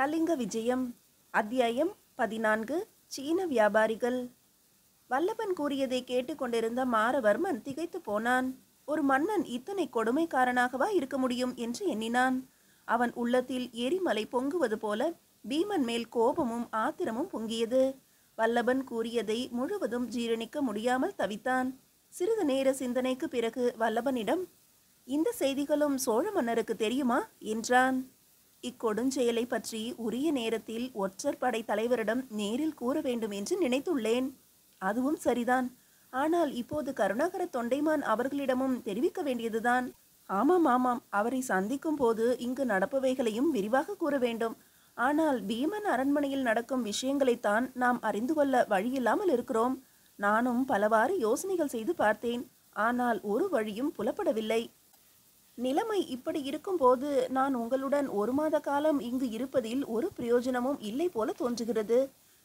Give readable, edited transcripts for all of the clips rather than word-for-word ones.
கலிங்க விஜயம் அத்தியாயம் 14. சீன வியாபாரிகள். வல்லபன் கூறியதை கேட்டுக்கொண்டிருந்த மாரவர்மன் திகைத்து போனான். ஒரு மன்னன் இத்தனை கொடுமைக்காரனாகவா இருக்க முடியும் என்று எண்ணினான். அவன் உள்ளத்தில் எரிமலை பொங்குவது போல பீமன் மேல் கோபமும் ஆத்திரமும் பொங்கியது. வல்லபன் கூறியதை முழுவதும் ஜீரணிக்க முடியாமல் தவித்தான். சிறிது நேர சிந்தனைக்கு பிறகு வல்லபனிடம், இந்த செய்திகளும் சோழ மன்னருக்கு தெரியுமா என்றான். இக்கொடுஞ்செயலை பற்றி உரிய நேரத்தில் ஒற்றர் படை தலைவரிடம் நேரில் கூற வேண்டும் என்று நினைத்துள்ளேன். அதுவும் சரிதான். ஆனால் இப்போது கருணாகர தொண்டைமான் அவர்களிடமும் தெரிவிக்க வேண்டியதுதான். ஆமாம், அவரை சந்திக்கும் போது இங்கு நடப்பவைகளையும் விரிவாக கூற வேண்டும். ஆனால் பீமன் அரண்மனையில் நடக்கும் விஷயங்களைத்தான் நாம் அறிந்து கொள்ள வழியில்லாமல் இருக்கிறோம். நானும் பலவாறு யோசனைகள் செய்து பார்த்தேன். ஆனால் ஒரு வழியும் புலப்படவில்லை. நிலைமை இப்படி இருக்கும்போது நான் உங்களுடன் 1 மாத காலம் இங்கு இருப்பதில் ஒரு பிரயோஜனமும் இல்லை போல தோன்றுகிறது.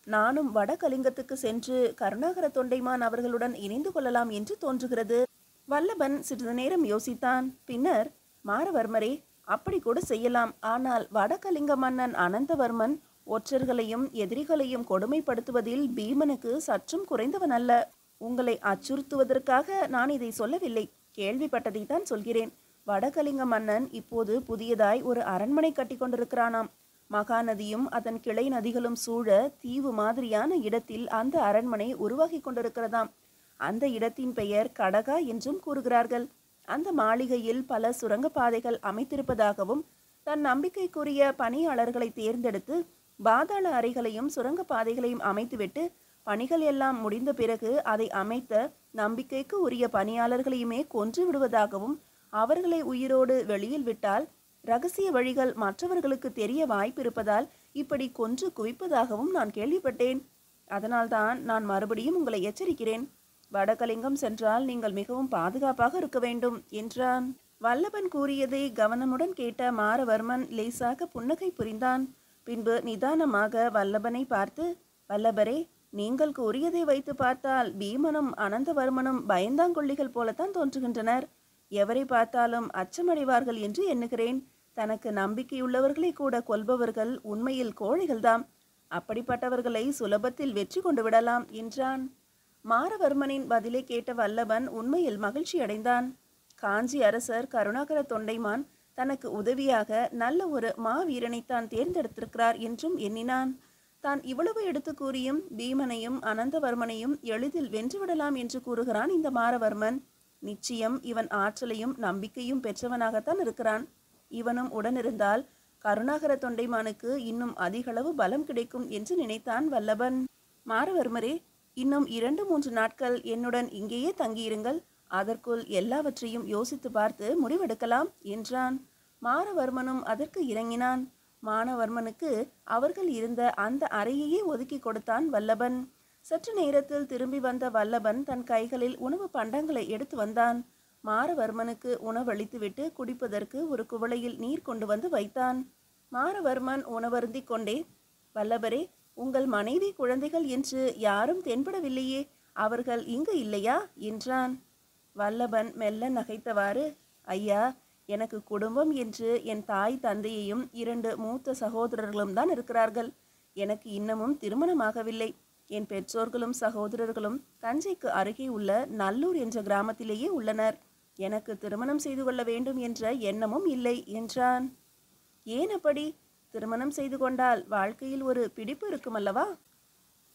நானும் வடகலிங்கத்துக்கு சென்று கருணாகர தொண்டைமான் அவர்களுடன் இணைந்து கொள்ளலாம் என்று தோன்றுகிறது. வல்லபன் சிறிது நேரம் யோசித்தான். பின்னர், மாரவர்மரே, அப்படி கூட செய்யலாம். ஆனால் வடகலிங்க மன்னன் அனந்தவர்மன் ஒற்றர்களையும் எதிரிகளையும் கொடுமைப்படுத்துவதில் பீமனுக்கு சற்றும் குறைந்தவன் அல்ல. உங்களை அச்சுறுத்துவதற்காக நான் இதை சொல்லவில்லை. கேள்விப்பட்டதைத்தான் சொல்கிறேன். வடகலிங்க மன்னன் இப்போது புதியதாய் ஒரு அரண்மனை கட்டி கொண்டிருக்கிறானாம். மகாநதியும் அதன் கிளை நதிகளும் சூழ தீவு மாதிரியான இடத்தில் அந்த அரண்மனை உருவாகி கொண்டிருக்கிறதாம். அந்த இடத்தின் பெயர் கடகா என்றும் கூறுகிறார்கள். அந்த மாளிகையில் பல சுரங்கப்பாதைகள் அமைத்திருப்பதாகவும், தன் நம்பிக்கைக்குரிய பணியாளர்களை தேர்ந்தெடுத்து பாதாள அறைகளையும் சுரங்கப்பாதைகளையும் அமைத்துவிட்டு பணிகள் எல்லாம் முடிந்த பிறகு அதை அமைத்த நம்பிக்கைக்கு உரிய பணியாளர்களையுமே கொன்று விடுவதாகவும், அவர்களை உயிரோடு வெளியில் விட்டால் இரகசிய வழிகள் மற்றவர்களுக்கு தெரிய வாய்ப்பு இருப்பதால் இப்படி கொன்று குவிப்பதாகவும் நான் கேள்விப்பட்டேன். அதனால்தான் நான் மறுபடியும் உங்களை எச்சரிக்கிறேன். வடகலிங்கம் சென்றால் நீங்கள் மிகவும் பாதுகாப்பாக இருக்க வேண்டும் என்றான். வல்லபன் கூறியதை கவனமுடன் கேட்ட மாரவர்மன் லேசாக புன்னகை புரிந்தான். பின்பு நிதானமாக வல்லபனை பார்த்து, வல்லபரே, நீங்கள் கூறியதை வைத்து பார்த்தால் பீமனும் அனந்தவர்மனும் பயந்தாங்கொள்ளிகள் போலத்தான் தோன்றுகின்றனர். எவரை பார்த்தாலும் அச்சமடைவார்கள் என்று எண்ணுகிறேன். தனக்கு நம்பிக்கையுள்ளவர்களை கூட கொல்பவர்கள் உண்மையில் கோழைகள்தாம். அப்படிப்பட்டவர்களை சுலபத்தில் வெற்றி கொண்டு விடலாம் என்றான். மாரவர்மனின் பதிலை கேட்ட வல்லபன் உண்மையில் மகிழ்ச்சி அடைந்தான். காஞ்சி அரசர் கருணாகர தொண்டைமான் தனக்கு உதவியாக நல்ல ஒரு மாவீரனைத்தான் தேர்ந்தெடுத்திருக்கிறார் என்றும் எண்ணினான். தான் இவ்வளவு எடுத்து கூறியும் பீமனையும் அனந்தவர்மனையும் எளிதில் வென்றுவிடலாம் என்று கூறுகிறான் இந்த மாரவர்மன். நிச்சயம் இவன் ஆற்றலையும் நம்பிக்கையும் பெற்றவனாகத்தான் இருக்கிறான். இவனும் உடனிருந்தால் கருணாகர தொண்டைமானுக்கு இன்னும் அதிகளவு பலம் கிடைக்கும் என்று நினைத்தான் வல்லபன். மாரவர்மரே, இன்னும் 2-3 நாட்கள் என்னுடன் இங்கேயே தங்கியிருங்கள். அதற்குள் எல்லாவற்றையும் யோசித்து பார்த்து முடிவெடுக்கலாம் என்றான். மாரவர்மனும் அதற்கு இறங்கினான். மானவர்மனுக்கு அவர்கள் இருந்த அந்த அறையையே ஒதுக்கி கொடுத்தான் வல்லபன். சற்று நேரத்தில் திரும்பி வந்த வல்லபன் தன் கைகளில் உணவு பண்டங்களை எடுத்து வந்தான். மாரவர்மனுக்கு உணவளித்துவிட்டு குடிப்பதற்கு ஒரு குவளையில் நீர் கொண்டு வந்து வைத்தான். மாரவர்மன் உணவருந்திக் கொண்டே, வல்லபரே, உங்கள் மனைவி குழந்தைகள் என்று யாரும் தென்படவில்லையே, அவர்கள் இங்கு இல்லையா என்றான். வல்லபன் மெல்ல நகைத்தவாறு, ஐயா, எனக்கு குடும்பம் என்று என் தாய் தந்தையையும் 2 மூத்த சகோதரர்களும் தான் இருக்கிறார்கள். எனக்கு இன்னமும் திருமணமாகவில்லை. என் பெற்றோர்களும் சகோதரர்களும் தஞ்சைக்கு அருகே உள்ள நல்லூர் என்ற கிராமத்திலேயே உள்ளனர். எனக்கு திருமணம் செய்து கொள்ள வேண்டும் என்ற எண்ணமும் இல்லை என்றான். ஏன் அப்படி? திருமணம் செய்து கொண்டால் வாழ்க்கையில் ஒரு பிடிப்பு இருக்குமல்லவா?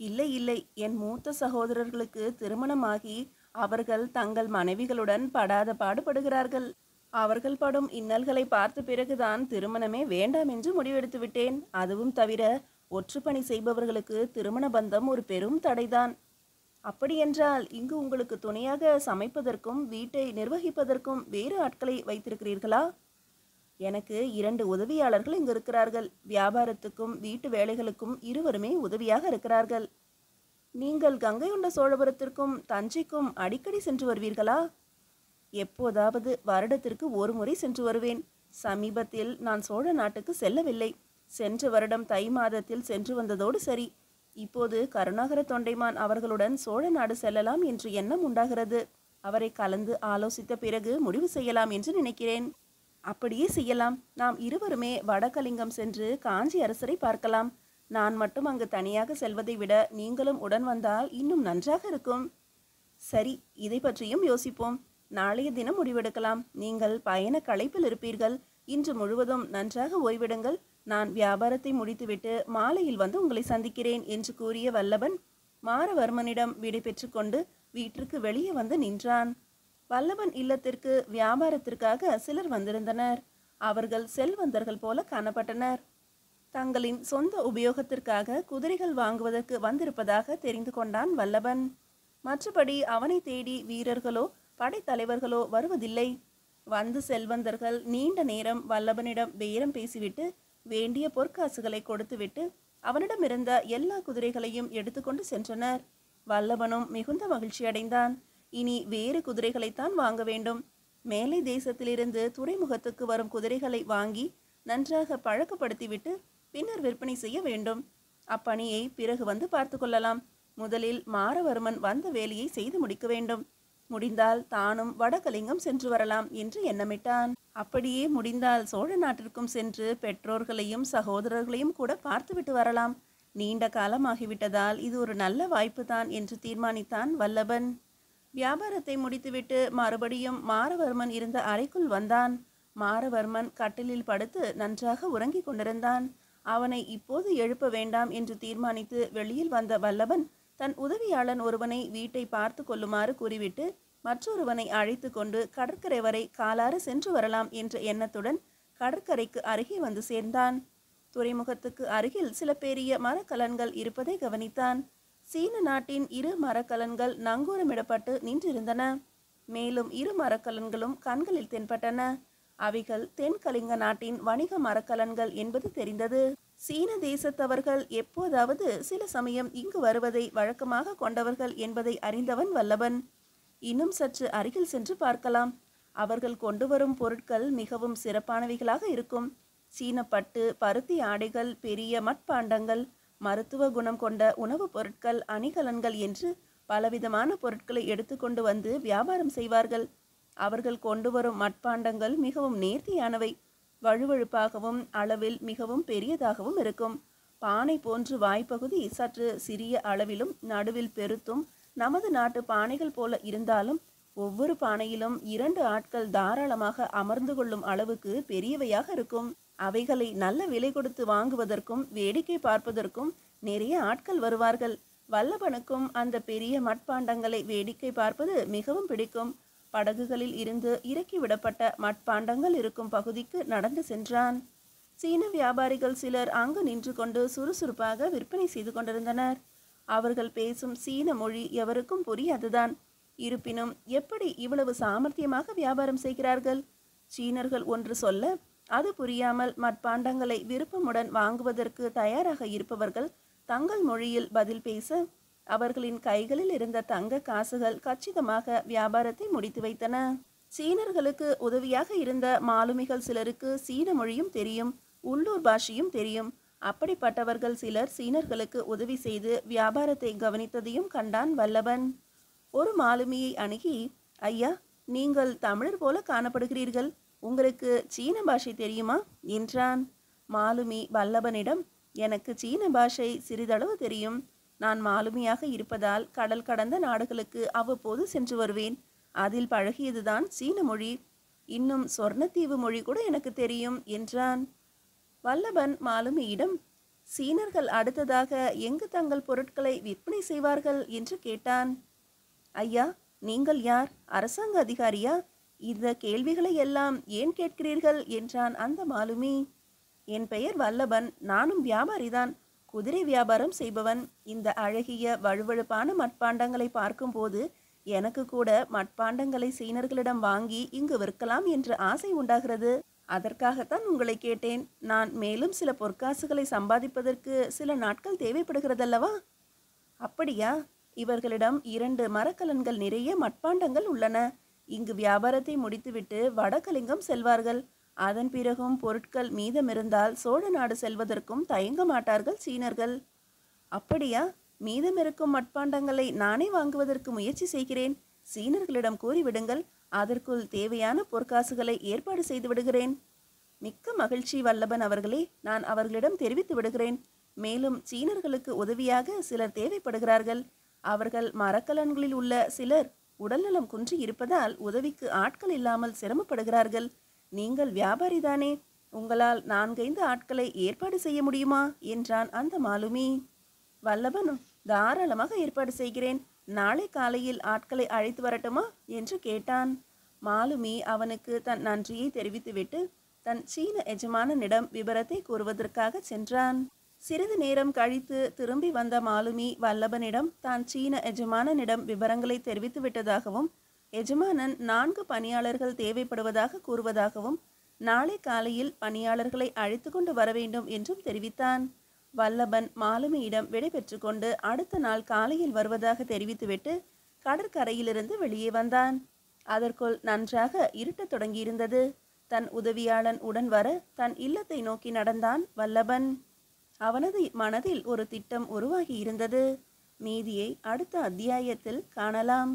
இல்லை, என் மூத்த சகோதரர்களுக்கு திருமணமாகி அவர்கள் தங்கள் மனைவிகளுடன் படாத பாடுபடுகிறார்கள். அவர்கள் படும் இன்னல்களை பார்த்த பிறகுதான் திருமணமே வேண்டாம் என்று முடிவெடுத்து விட்டேன். அதுவும் தவிர ஒற்றுப்பணி செய்பவர்களுக்கு திருமண பந்தம் ஒரு பெரும் தடைதான். அப்படியென்றால் இங்கு உங்களுக்கு துணையாக சமைப்பதற்கும் வீட்டை நிர்வகிப்பதற்கும் வேறு ஆட்களை வைத்திருக்கிறீர்களா? எனக்கு 2 உதவியாளர்கள் இங்கு இருக்கிறார்கள். வியாபாரத்துக்கும் வீட்டு வேலைகளுக்கும் இருவருமே உதவியாக இருக்கிறார்கள். நீங்கள் கங்கை கொண்ட சோழபுரத்திற்கும் தஞ்சைக்கும் அடிக்கடி சென்று வருவீர்களா? எப்போதாவது வருடத்திற்கு 1 முறை சென்று வருவேன். சமீபத்தில் நான் சோழ நாட்டுக்கு செல்லவில்லை. சென்ற வருடம் தை மாதத்தில் சென்று வந்ததோடு சரி. இப்போது கருணாகர தொண்டைமான் அவர்களுடன் சோழ நாடு செல்லலாம் என்று எண்ணம் உண்டாகிறது. அவரை கலந்து ஆலோசித்த பிறகு முடிவு செய்யலாம் என்று நினைக்கிறேன். அப்படியே செய்யலாம். நாம் இருவருமே வடகலிங்கம் சென்று காஞ்சி அரசரை பார்க்கலாம். நான் மட்டும் அங்கு தனியாக செல்வதை விட நீங்களும் உடன் வந்தால் இன்னும் நன்றாக இருக்கும். சரி, இதை பற்றியும் யோசிப்போம். நாளைய தினம் முடிவெடுக்கலாம். நீங்கள் பயண களைப்பில் இருப்பீர்கள். இன்று முழுவதும் நன்றாக ஓய்விடுங்கள். நான் வியாபாரத்தை முடித்துவிட்டு மாலையில் வந்து உங்களை சந்திக்கிறேன் என்று கூறிய வல்லபன் மாரவர்மனிடம் விடை பெற்று கொண்டு வீட்டிற்கு வெளியே வந்து நின்றான். வல்லபன் இல்லத்திற்கு வியாபாரத்திற்காக சிலர் வந்திருந்தனர். அவர்கள் செல்வந்தர்கள் போல காணப்பட்டனர். தங்களின் சொந்த உபயோகத்திற்காக குதிரைகள் வாங்குவதற்கு வந்திருப்பதாக தெரிந்து கொண்டான் வல்லபன். மற்றபடி அவனை தேடி வீரர்களோ படைத்தலைவர்களோ வருவதில்லை. வந்து செல்வந்தர்கள் நீண்ட நேரம் வல்லபனிடம் பேரம் பேசிவிட்டு வேண்டிய பொற்காசுகளை கொடுத்துவிட்டு அவனிடமிருந்த எல்லா குதிரைகளையும் எடுத்துக்கொண்டு சென்றனர். வல்லபனும் மிகுந்த மகிழ்ச்சி அடைந்தான். இனி வேறு குதிரைகளைத்தான் வாங்க வேண்டும். மேலை தேசத்திலிருந்து துறைமுகத்துக்கு வரும் குதிரைகளை வாங்கி நன்றாக பழக்கப்படுத்திவிட்டு பின்னர் விற்பனை செய்ய வேண்டும். அப்பணியை பிறகு வந்து பார்த்து கொள்ளலாம். முதலில் மாரவர்மன் வந்த வேலையை செய்து முடிக்க வேண்டும். முடிந்தால் தானும் வடகலிங்கம் சென்று வரலாம் என்று எண்ணமிட்டான். அப்படியே முடிந்தால் சோழ நாட்டிற்கும் சென்று பெற்றோர்களையும் சகோதரர்களையும் கூட பார்த்துவிட்டு வரலாம். நீண்ட காலமாகிவிட்டதால் இது ஒரு நல்ல வாய்ப்பு தான் என்று தீர்மானித்தான் வல்லபன். வியாபாரத்தை முடித்துவிட்டு மறுபடியும் மாரவர்மன் இருந்த அறைக்குள் வந்தான். மாரவர்மன் கட்டிலில் படுத்து நன்றாக உறங்கிக் கொண்டிருந்தான். அவனை இப்போது எழுப்ப வேண்டாம் என்று தீர்மானித்து வெளியில் வந்த வல்லபன் தன் உதவியாளன் ஒருவனை வீட்டை பார்த்து கொள்ளுமாறு கூறிவிட்டு மற்றொருவனை அழைத்து கொண்டு கடற்கரை வரை காலார சென்று வரலாம் என்ற எண்ணத்துடன் கடற்கரைக்கு அருகே வந்து சேர்ந்தான். துறைமுகத்துக்கு அருகில் சில பெரிய மரக்கலன்கள் இருப்பதை கவனித்தான். சீன நாட்டின் 2 மரக்கலன்கள் நங்கூரமிடப்பட்டு நின்றிருந்தன. மேலும் 2 மரக்கலன்களும் கண்களில் தென்பட்டன. அவைகள் தென்கலிங்க நாட்டின் வணிக மரக்கலன்கள் என்பது தெரிந்தது. சீன தேசத்தவர்கள் எப்போதாவது சில சமயம் இங்கு வருவதை வழக்கமாக கொண்டவர்கள் என்பதை அறிந்தவன் வல்லபன். இன்னும் சற்று அருகில் சென்று பார்க்கலாம். அவர்கள் கொண்டு வரும் பொருட்கள் மிகவும் சிறப்பானவைகளாக இருக்கும். சீன பட்டு, பருத்தி ஆடைகள், பெரிய மட்பாண்டங்கள், மருத்துவ குணம் கொண்ட உணவுப் பொருட்கள், அணிகலன்கள் என்று பலவிதமான பொருட்களை எடுத்துக்கொண்டு வந்து வியாபாரம் செய்வார்கள். அவர்கள் கொண்டு வரும் மட்பாண்டங்கள் மிகவும் நேர்த்தியானவை. வழுவழுப்பாகவும் அளவில் மிகவும் பெரியதாகவும் இருக்கும். பானை போன்று வாய்ப்பகுதி சற்று சிறிய அளவிலும் நடுவில் பெருத்தும் நமது நாட்டு பானைகள் போல இருந்தாலும் ஒவ்வொரு பானையிலும் 2 ஆட்கள் தாராளமாக அமர்ந்து கொள்ளும் அளவுக்கு பெரியவையாக இருக்கும். அவைகளை நல்ல விலை கொடுத்து வாங்குவதற்கும் வேடிக்கை பார்ப்பதற்கும் நிறைய ஆட்கள் வருவார்கள். வல்லபனுக்கும் அந்த பெரிய மட்பாண்டங்களை வேடிக்கை பார்ப்பது மிகவும் பிடிக்கும். படகுகளில் இருந்து இறக்கிவிடப்பட்ட மட்பாண்டங்கள் இருக்கும் பகுதிக்கு நடந்து சென்றான். சீன வியாபாரிகள் சிலர் அங்கு நின்று கொண்டு சுறுசுறுப்பாக விற்பனை செய்து கொண்டிருந்தனர். அவர்கள் பேசும் சீன மொழி எவருக்கும் புரியாதுதான். இருப்பினும் எப்படி இவ்வளவு சாமர்த்தியமாக வியாபாரம் செய்கிறார்கள்? சீனர்கள் ஒன்று சொல்ல அது புரியாமல் மட்பாண்டங்களை விருப்பமுடன் வாங்குவதற்கு தயாராக இருப்பவர்கள் தங்கள் மொழியில் பதில் பேச அவர்களின் கைகளில் இருந்த தங்க காசுகள் கச்சிதமாக வியாபாரத்தை முடித்து வைத்தன. சீனர்களுக்கு உதவியாக இருந்த மாலுமிகள் சிலருக்கு சீன மொழியும் தெரியும், உள்ளூர் பாஷையும் தெரியும். அப்படிப்பட்டவர்கள் சிலர் சீனர்களுக்கு உதவி செய்து வியாபாரத்தை கவனித்ததையும் கண்டான் வல்லபன். ஒரு மாலுமியை அணுகி, ஐயா, நீங்கள் தமிழர் போல காணப்படுகிறீர்கள். உங்களுக்கு சீன பாஷை தெரியுமா என்றான். மாலுமி வல்லபனிடம், எனக்கு சீன பாஷை சிறிதளவு தெரியும். நான் மாலுமியாக இருப்பதால் கடல் கடந்த நாடுகளுக்கு அவ்வப்போது சென்று வருவேன். அதில் பழகியதுதான் சீன மொழி. இன்னும் சொர்ணத்தீவு மொழி கூட எனக்கு தெரியும் என்றான். வல்லபன் மாலுமியிடம், சீனர்கள் அடுத்ததாக எங்கு தங்கள் பொருட்களை விற்பனை செய்வார்கள் என்று கேட்டான். ஐயா, நீங்கள் யார்? அரசாங்க அதிகாரியா? இந்த கேள்விகளை எல்லாம் ஏன் கேட்கிறீர்கள் என்றான் அந்த மாலுமி. என் பெயர் வல்லபன். நானும் வியாபாரிதான். குதிரை வியாபாரம் செய்பவன். இந்த அழகிய வழுவழுப்பான மட்பாண்டங்களை பார்க்கும்போது எனக்கு கூட மட்பாண்டங்களை சீனர்களிடம் வாங்கி இங்கு விற்கலாம் என்ற ஆசை உண்டாகிறது. அதற்காகத்தான் உங்களை கேட்டேன். நான் மேலும் சில பொற்காசுகளை சம்பாதிப்பதற்கு சில நாட்கள் தேவைப்படுகிறதல்லவா? அப்படியா? இவர்களிடம் 2 மரக்கலன்கள் நிறைய மட்பாண்டங்கள் உள்ளன. இங்கு வியாபாரத்தை முடித்துவிட்டு வடகலிங்கம் செல்வார்கள். அதன் பிறகும் பொருட்கள் மீதமிருந்தால் சோழ நாடு செல்வதற்கும் தயங்க மாட்டார்கள் சீனர்கள். அப்படியா? மீதமிருக்கும் மட்பாண்டங்களை நானே வாங்குவதற்கு முயற்சி செய்கிறேன். சீனர்களிடம் கூறிவிடுங்கள். அதற்குள் தேவையான பொற்காசுகளை ஏற்பாடு செய்து விடுகிறேன். மிக்க மகிழ்ச்சி வல்லபன் அவர்களே, நான் அவர்களிடம் தெரிவித்து விடுகிறேன். மேலும் சீனர்களுக்கு உதவியாக சிலர் தேவைப்படுகிறார்கள். அவர்கள் மரக்கலன்களில் உள்ள சிலர் உடல்நலம் குன்றி இருப்பதால் உதவிக்கு ஆட்கள் இல்லாமல் சிரமப்படுகிறார்கள். நீங்கள் வியாபாரிதானே, உங்களால் 4-5 ஆட்களை ஏற்பாடு செய்ய முடியுமா என்றான் அந்த மாலுமி. வல்லபன், தாராளமாக ஏற்பாடு செய்கிறேன். நாளை காலையில் ஆட்களை அழைத்து வரட்டுமா என்று கேட்டான். மாலுமி அவனுக்கு தன் நன்றியை தெரிவித்துவிட்டு தன் சீன எஜமானனிடம் விபரத்தை கூறுவதற்காக சென்றான். சிறிது நேரம் கழித்து திரும்பி வந்த மாலுமி வல்லபனிடம் தான் சீன எஜமானனிடம் விவரங்களை தெரிவித்து விட்டதாகவும், எஜமானன் 4 பணியாளர்கள் தேவைப்படுவதாக கூறுவதாகவும், நாளை காலையில் பணியாளர்களை அழைத்து கொண்டு வர வேண்டும் என்றும் தெரிவித்தான். வல்லபன் மாலுமியிடம் விடை பெற்று கொண்டு அடுத்த நாள் காலையில் வருவதாக தெரிவித்துவிட்டு கடற்கரையிலிருந்து வெளியே வந்தான். அதற்குள் நன்றாக இருட்டத் தொடங்கியிருந்தது. தன் உதவியாளன் உடன் வர தன் இல்லத்தை நோக்கி நடந்தான் வல்லபன். அவனது மனதில் ஒரு திட்டம் உருவாகி இருந்தது. மீதியை அடுத்த அத்தியாயத்தில் காணலாம்.